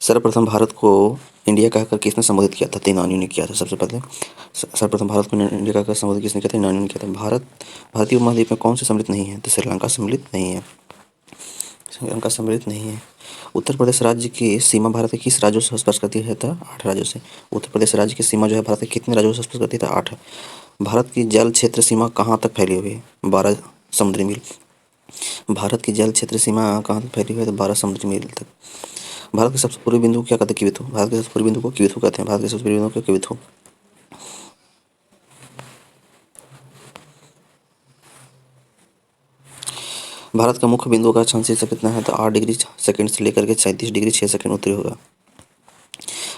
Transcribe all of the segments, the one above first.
सर्वप्रथम भारत को इंडिया कहकर किसने संबोधित किया था? तेनाली ने किया था सबसे पहले। सर्वप्रथम भारत को इंडिया कहकर संबोधित किसने किया था? तेनाली ने किया था। भारतीय उपमहाद्वीप में कौन से सम्मिलित नहीं है? तो श्रीलंका सम्मिलित नहीं है। श्रीलंका सम्मिलित नहीं है। उत्तर प्रदेश राज्य की सीमा भारत के किस राज्यों से स्पर्श करती है? तो 8 राज्यों से। उत्तर प्रदेश राज्य की सीमा जो है भारत के कितने राज्यों से स्पर्श करती है? तो 8 है। भारत की जल क्षेत्र सीमा कहाँ तक फैली हुई है? 12 समुद्री मील। भारत की जल क्षेत्र सीमा कहाँ तक फैली हुई है? तो 12 समुद्री मील तक। भारत के सबसे पूर्वी बिंदु को क्या कहते हैं? किविथु। भारत के सबसे पूर्वी बिंदु को किविथु कहते हैं। भारत के सबसे पूर्वी बिंदु को किविथु। भारत का मुख्य बिंदु का अक्षांश कितना है? तो 8 डिग्री सेकंड से लेकर के 37 डिग्री 6 सेकंड उत्तरी होगा।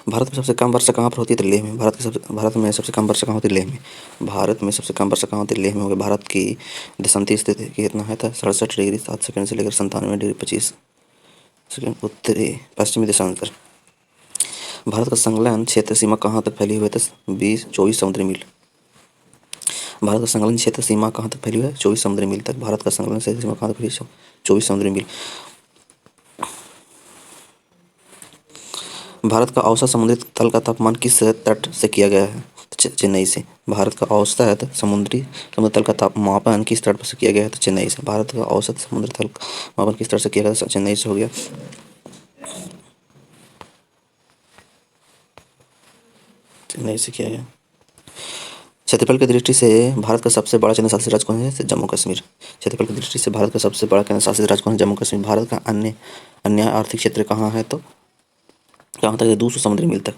भारत में सबसे कम वर्षा कहाँ पर होती है? तो लेह में। भारत में सबसे कम वर्षा कहाँ होती है? लेह में। भारत में सबसे कम वर्षा कहाँ होती है? लेह में होगी। भारत की देशांतरी स्थिति कितना है? तो 67 डिग्री 7 सेकंड से लेकर 97 डिग्री 25 सेकंड उत्तरी पश्चिमी देशांतर। भारत का संलग्न क्षेत्र सीमा कहाँ तक फैली हुई है? तो 24 समुद्री मील। भारत का संलग्न क्षेत्र सीमा कहाँ तक फैली हुई है? 24 समुद्री मील तक। भारत का संलग्न क्षेत्र सीमा कहाँ तक फैली है? 24 समुद्री मील। भारत का औसत समुद्री तल का तापमान किस तट से किया गया है? चेन्नई से। भारत का औसत समुद्री तल का मापन किस तट से किया गया है? तो चेन्नई से। भारत का औसत समुद्री तल का मापन किस तट से किया गया? चेन्नई से हो गया। चेन्नई से किया गया। क्षेत्रफल की दृष्टि से भारत का सबसे बड़ा केंद्र शासित राज्य कौन है? जम्मू कश्मीर। क्षेत्रफल की दृष्टि से भारत का सबसे बड़ा केंद्र शासित राज्य कौन है? जम्मू कश्मीर। भारत का अन्य आर्थिक क्षेत्र कहाँ है? तो कहाँ तक है? 200 समुद्री मील तक।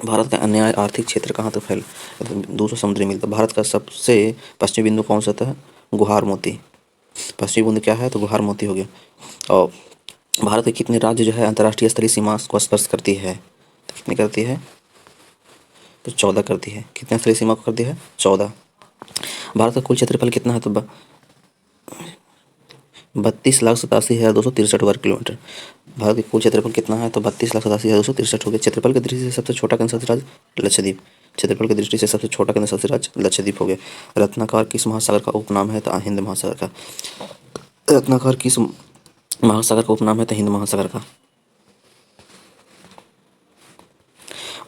भारत का अन्य आर्थिक क्षेत्र कहाँ तक फैल? 200 समुद्री मील तक। भारत का सबसे पश्चिमी बिंदु कौन सा था? गुहार मोती। पश्चिमी बिंदु क्या है? तो गुहार मोती हो गया। और भारत के कितने राज्य जो है अंतर्राष्ट्रीय स्तरीय सीमा को स्पर्श करती है? तो कितनी करती है? तो 14 करती है। कितने स्तरीय सीमा को करती है? 14। भारत का कुल क्षेत्रफल कितना है? तो 32,87,263 वर्ग किलोमीटर। भारत का कुल क्षेत्रफल कितना है? तो 32,87,263 हो गया। क्षेत्रफल की दृष्टि से सबसे छोटा केंद्र शासित राज्य लक्षद्वीप। क्षेत्रफल की दृष्टि से सबसे छोटा केंद्र शासित राज्य लक्षद्वीप हो गया। रत्नाकर किस महासागर का उपनाम है? तो हिंद महासागर का। रत्नाकर किस महासागर का उपनाम है? तो हिंद महासागर का।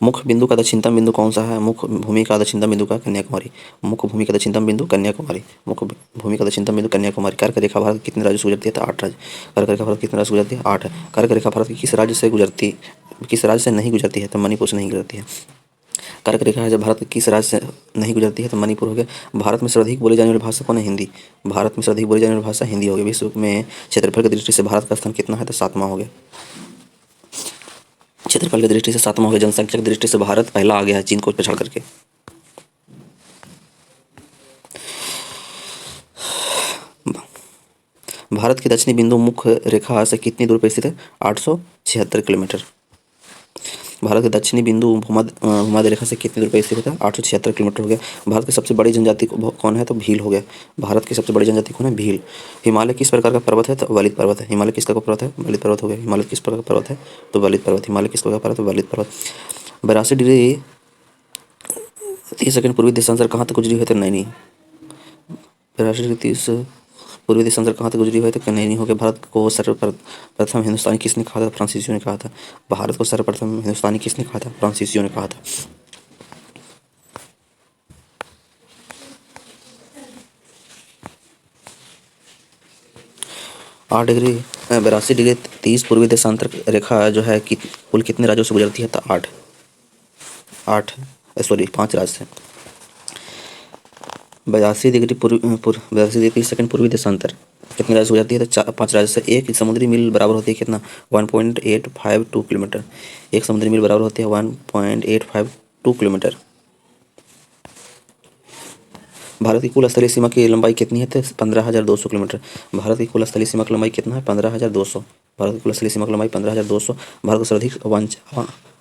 मुख्य बिंदु का दक्षिणतम बिंदु कौन सा है? मुख्य भूमि का दक्षिणतम बिंदु का कन्याकुमारी। मुख्य भूमि का दक्षिणतम बिंदु कन्याकुमारी। मुख्य भूमि का दक्षिणतम बिंदु कन्याकुमारी। कर्क रेखा भारत कितने राज्यों से गुजरती है? तो 8 राज्य। कर्क रेखा भारत कितने राज्य से गुजरती है? 8 है। कर्क रेखा भारत की किस राज्य से नहीं गुजरती है? तो मणिपुर से नहीं गुजरती है। कर्क रेखा है जब भारत के किस राज्य से नहीं गुजरती है? तो मणिपुर हो गया। भारत में सर्वाधिक बोली जाने वाली भाषा कौन है? हिंदी। भारत में सर्वाधिक बोली जाने वाली भाषा हिंदी हो गई। विश्व में क्षेत्रफल की दृष्टि से भारत का स्थान कितना है? तो 7वां हो गया। क्षेत्रफल की दृष्टि से 7वां हो गया। जनसंख्या की दृष्टि से भारत पहला आ गया है चीन को पछाड़ करके। भारत की दक्षिणी बिंदु मुख्य रेखा से कितनी दूर पर स्थित है? 876 किलोमीटर। भारत के दक्षिणी बिंदु भूमध्य रेखा से कितनी दूर पर स्थित है? 876 किलोमीटर हो गया। भारत की सबसे बड़ी जनजाति कौन है? तो भील हो गया। भारत की सबसे बड़ी जनजाति कौन है? भील। हिमालय किस प्रकार का पर्वत है? तो वलित पर्वत है। हिमालय किस प्रकार का पर्वत है? वलित पर्वत हो गया। हिमालय किस प्रकार का पर्वत है? तो वलित पर्वत। हिमालय किस प्रकार का पर्वत है? वलित पर्वत। 82 डिग्री 30 सेकंड पूर्वी देशांतर कहाँ तक गुजरी हुई? तो नैनी। 82 डिग्री 30 पूर्वी देशांतर कहाँ तक गुजरी हुई? तो नैनी हो गया। भारत को सर्वप्रथम हिंदुस्तानी किसने कहा था? फ्रांसीसियों ने कहा था। भारत को सर्वप्रथम हिंदुस्तानी किसने कहा था? फ्रांसीसियों ने कहा था। 8 डिग्री 82 डिग्री 30 पूर्वी देशांतर रेखा जो है कि कुल कितने राज्यों से गुजरती है? तो 5 राज्य से। 82 डिग्री 30 सेकंड पूर्वी देशांतर कितने राज्य से गुजरती है? तो 5 राज्य से। एक समुद्री मील बराबर होती है कितना? 1.852 किलोमीटर। एक समुद्री मील बराबर होती है 1.852 किलोमीटर। भारत की कुल स्थलीय सीमा की लंबाई कितनी है? तो 15,200 किलोमीटर। भारत की कुल स्थलीय सीमा की लंबाई कितना है? 15,200। भारत की कुल स्थलीय सीमा की लंबाई 15,200। भारत का सर्वाधिक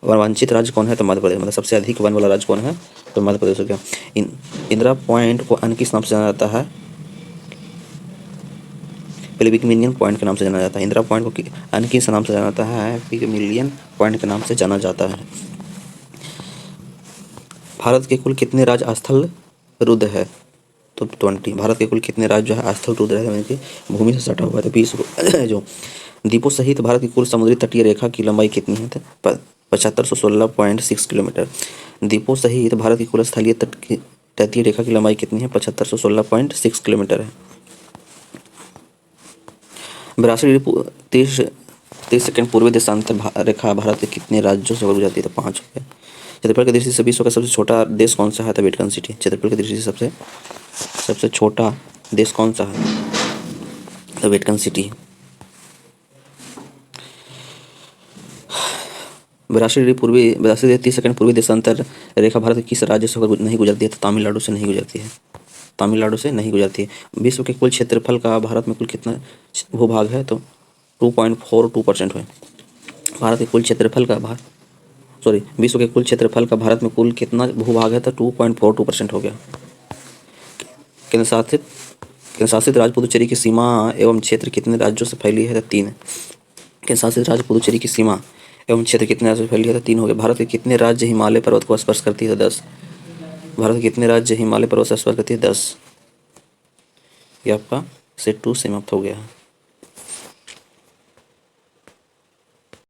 वंचित राज्य कौन है? तो मध्य प्रदेश। मतलब सबसे अधिक वन वाला राज्य कौन है? तो मध्य प्रदेश हो गया। इंदिरा पॉइंट को अन्य किस नाम से जाना जाता है? पिग्मिलियन पॉइंट के नाम से जाना जाता है। इंदिरा पॉइंट को अन्य किस नाम से जाना जाता है? पिग्मिलियन पॉइंट के नाम से जाना जाता है। भारत के कुल कितने राज्य स्थल रुद्ध है? तो 20। भारत के कुल कितने राज्य जो है आस्थल टूट रहे हैं कि भूमि से सटा हुआ है, तो 20 जो द्वीपों सहित भारत की कुल समुद्री तटीय रेखा की लंबाई कितनी है? तो 7516.6 किलोमीटर। द्वीपों सहित भारत की कुल स्थलीय तटीय रेखा की लंबाई कितनी है? 7516.6 किलोमीटर है। बिरासी 30 सेकंड पूर्वी देशांतर रेखा भारत के कितने राज्यों से होकर गुजरती है? तो 5 हो गया। क्षेत्रफल की दृष्टि से विश्व का सबसे छोटा देश कौन सा है? तो वेटिकन सिटी। क्षेत्रफल की दृष्टि से सबसे छोटा देश कौन सा है? तो वेटिकन सिटी। 30 सेकंड पूर्वी देशांतर रेखा भारत के किस राज्य से होकर नहीं गुजरती है? तो तमिलनाडु से नहीं गुजरती है। तमिलनाडु से नहीं गुजरती है। विश्व के कुल क्षेत्रफल का भारत में कुल कितना भूभाग है? तो 2.42% है। भारत के कुल क्षेत्रफल का विश्व के कुल क्षेत्रफल का भारत में कुल कितना भूभाग है? तो 2.42% हो गया। केंद्र शासित राज्य पुदुचेरी की सीमा एवं क्षेत्र कितने राज्यों से फैली है? तो 3। केंद्र शासित राज्य पुदुचेरी की सीमा एवं क्षेत्र कितने राज्यों से फैली है? तो 3 हो गए। भारत के कितने राज्य हिमालय पर्वत को स्पर्श करती है? तो 10। भारत के कितने राज्य हिमालय पर्वत से स्पर्श करती है? 10। ये आपका सेट 2 समाप्त हो गया है।